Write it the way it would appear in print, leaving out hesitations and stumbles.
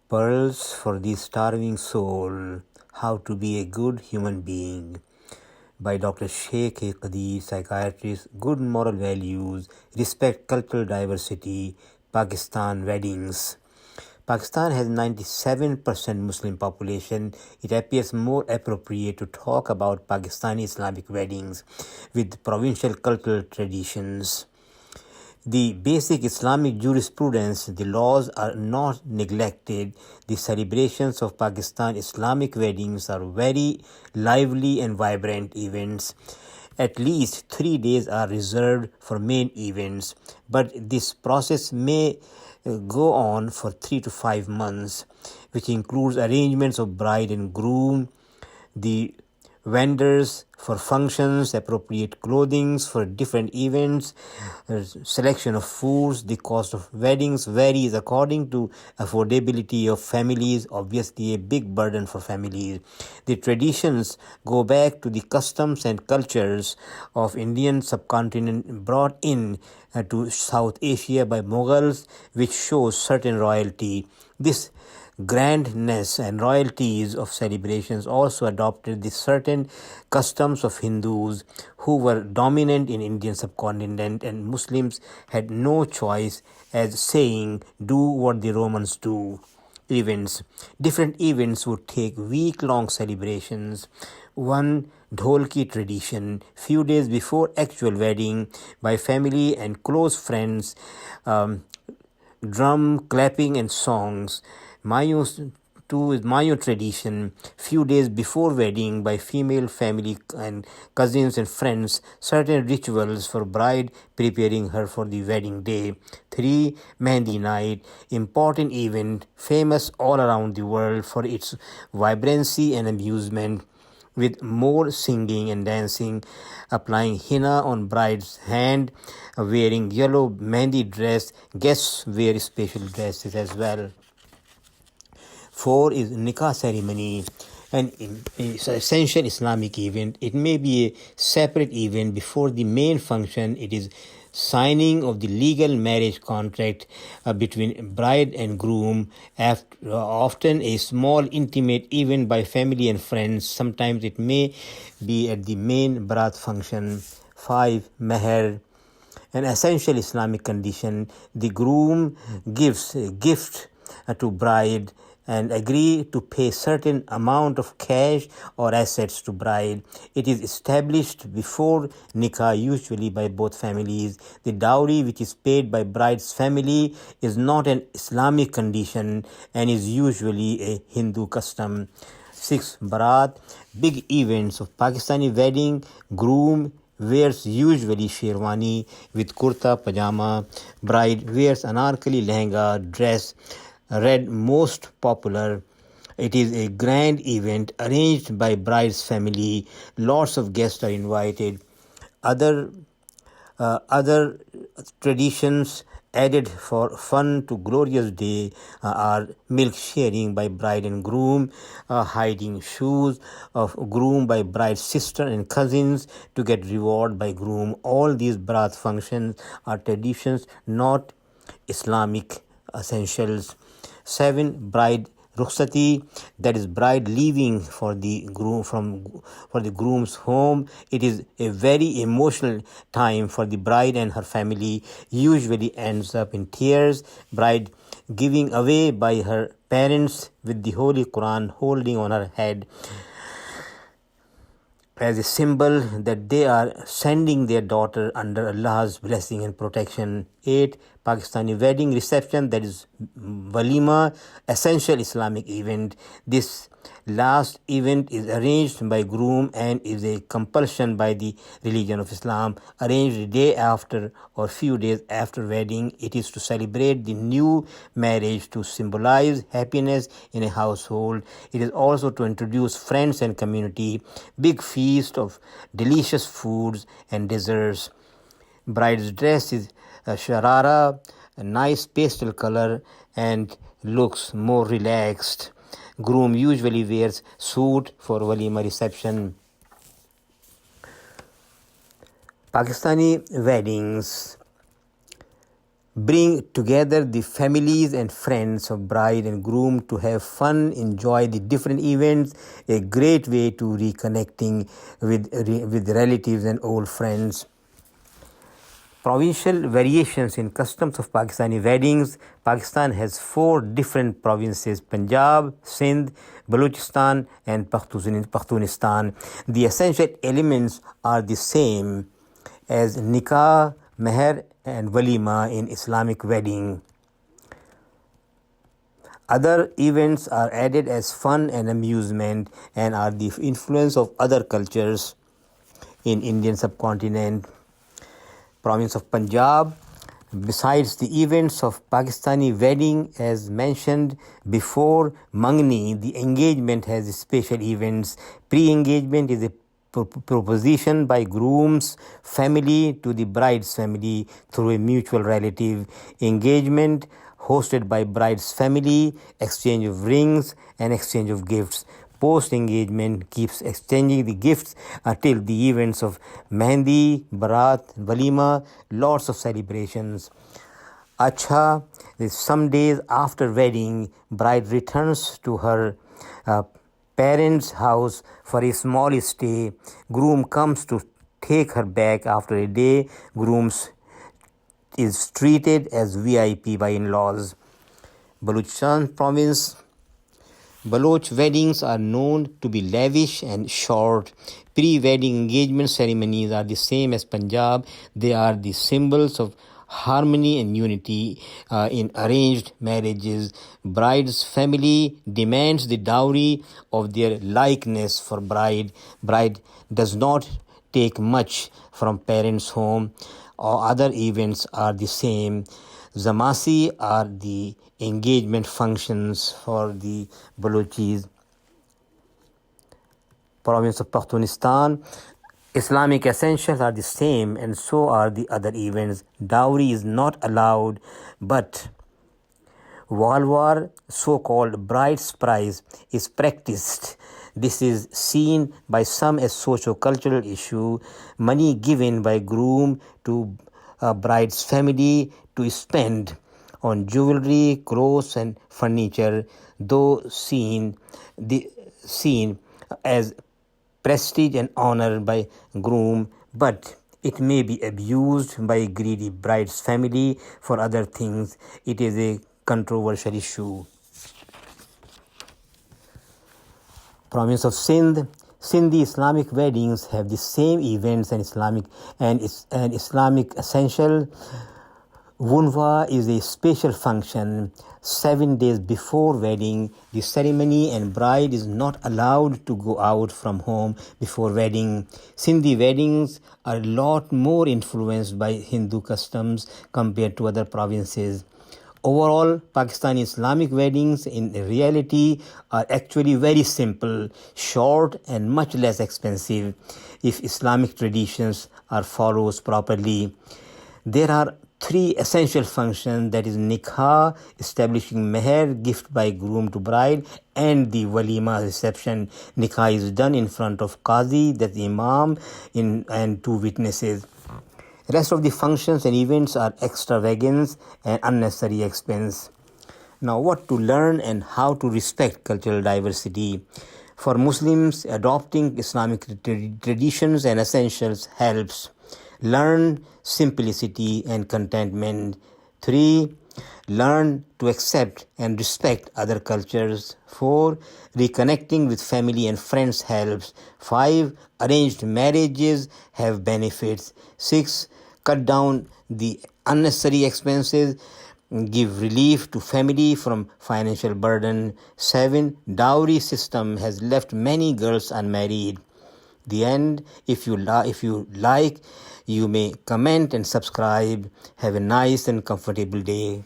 Pearls for the Starving Soul, How to be a Good Human Being by Dr. Sheikh, Qadeer, psychiatrist, good moral values, respect cultural diversity, Pakistan weddings. Pakistan has 97% Muslim population. It appears more appropriate to talk about Pakistani Islamic weddings with provincial cultural traditions. The basic Islamic jurisprudence, the laws are not neglected. The celebrations of Pakistan Islamic weddings are very lively and vibrant events. At least 3 days are reserved for main events, but this process may go on for 3 to 5 months, which includes arrangements of bride and groom, the vendors for functions, appropriate clothing for different events, selection of foods. The cost of weddings varies according to affordability of families, obviously a big burden for families. The traditions go back to the customs and cultures of Indian subcontinent brought in to South Asia by Mughals, which shows certain royalty. This grandness and royalties of celebrations also adopted the certain customs of Hindus who were dominant in Indian subcontinent, and Muslims had no choice as saying do what the Romans do. Different events would take week-long celebrations. One dholki tradition, few days before actual wedding, by family and close friends, drum, clapping and songs. Mayo tradition, few days before wedding by female family and cousins and friends, certain rituals for bride preparing her for the wedding day. 3. Mehndi night, important event, famous all around the world for its vibrancy and amusement, with more singing and dancing, applying henna on bride's hand, wearing yellow mehndi dress. Guests wear special dresses as well. 4 is nikah ceremony, an essential Islamic event. It may be a separate event before the main function. It is signing of the legal marriage contract between bride and groom, often a small intimate event by family and friends. Sometimes it may be at the main barat function. 5. Meher, an essential Islamic condition. The groom gives a gift to bride and agree to pay certain amount of cash or assets to bride. It is established before nikah, usually by both families. The dowry which is paid by bride's family is not an Islamic condition and is usually a Hindu custom. 6. Barat, big events of Pakistani wedding. Groom wears usually sherwani with kurta pajama. Bride wears anarkali lehenga dress, red most popular. It is a grand event arranged by bride's family. Lots of guests are invited. Other traditions added for fun to glorious day are milk sharing by bride and groom, hiding shoes of groom by bride's sister and cousins to get reward by groom. All these barat functions are traditions, not Islamic essentials. 7. Bride rukhsati, that is bride leaving for the groom's home. It is a very emotional time for the bride and her family, usually ends up in tears. Bride giving away by her parents with the Holy Quran holding on her head as a symbol that they are sending their daughter under Allah's blessing and protection. 8. Pakistani wedding reception, that is walima, essential Islamic event. This last event is arranged by groom and is a compulsion by the religion of Islam. Arranged the day after or few days after wedding. It is to celebrate the new marriage, to symbolize happiness in a household. It is also to introduce friends and community. Big feast of delicious foods and desserts. Bride's dress is a sharara, a nice pastel color, and looks more relaxed. Groom usually wears suit for walima reception. Pakistani weddings. bring together the families and friends of bride and groom to have fun, enjoy the different events, a great way to reconnecting with relatives and old friends. Provincial variations in customs of Pakistani weddings. Pakistan has 4 different provinces: Punjab, Sindh, Balochistan and Pakhtunistan. The essential elements are the same as nikah, meher and walima in Islamic wedding. Other events are added as fun and amusement and are the influence of other cultures in Indian subcontinent. Province of Punjab. Besides the events of Pakistani wedding as mentioned before, Mangni, the engagement has special events. Pre-engagement is a proposition by groom's family to the bride's family through a mutual relative. Engagement hosted by bride's family, exchange of rings and exchange of gifts. Post-engagement keeps exchanging the gifts until the events of Mehndi, Barat, Walima, lots of celebrations. Acha, some days after wedding, bride returns to her parents' house for a small stay. Groom comes to take her back after a day. Groom is treated as VIP by in-laws. Balochistan province. Baloch weddings are known to be lavish and short. Pre-wedding engagement ceremonies are the same as Punjab. They are the symbols of harmony and unity in arranged marriages. Bride's family demands the dowry of their likeness for bride. Bride does not take much from parents' home. Or other events are the same. Zamasi are the engagement functions for the Balochis. Province of Pakhtunistan. Islamic essentials are the same and so are the other events. Dowry is not allowed, but Walwar, so-called bride's price, is practiced. This is seen by some as socio-cultural issue. Money given by groom to bride's family to spend on jewelry, clothes and furniture, though seen as prestige and honor by groom, but it may be abused by greedy bride's family for other things. It is a controversial issue. Province of Sindh. Sindhi Islamic weddings have the same events and Islamic essential. Wunwa is a special function. 7 days before wedding, the ceremony and bride is not allowed to go out from home before wedding. Sindhi weddings are a lot more influenced by Hindu customs compared to other provinces. Overall, Pakistani Islamic weddings in reality are actually very simple, short and much less expensive if Islamic traditions are followed properly. There are 3 essential functions, that is nikah, establishing meher, gift by groom to bride, and the walima reception. Nikah is done in front of qazi, that's the imam, and 2 witnesses. Rest of the functions and events are extravagance and unnecessary expense. Now, what to learn and how to respect cultural diversity. For Muslims, adopting Islamic traditions and essentials helps. Learn simplicity and contentment. 3. Learn to accept and respect other cultures. 4. Reconnecting with family and friends helps. 5. Arranged marriages have benefits. 6. Cut down the unnecessary expenses. Give relief to family from financial burden. 7. Dowry system has left many girls unmarried. The end. If you like, you may comment and subscribe. Have a nice and comfortable day.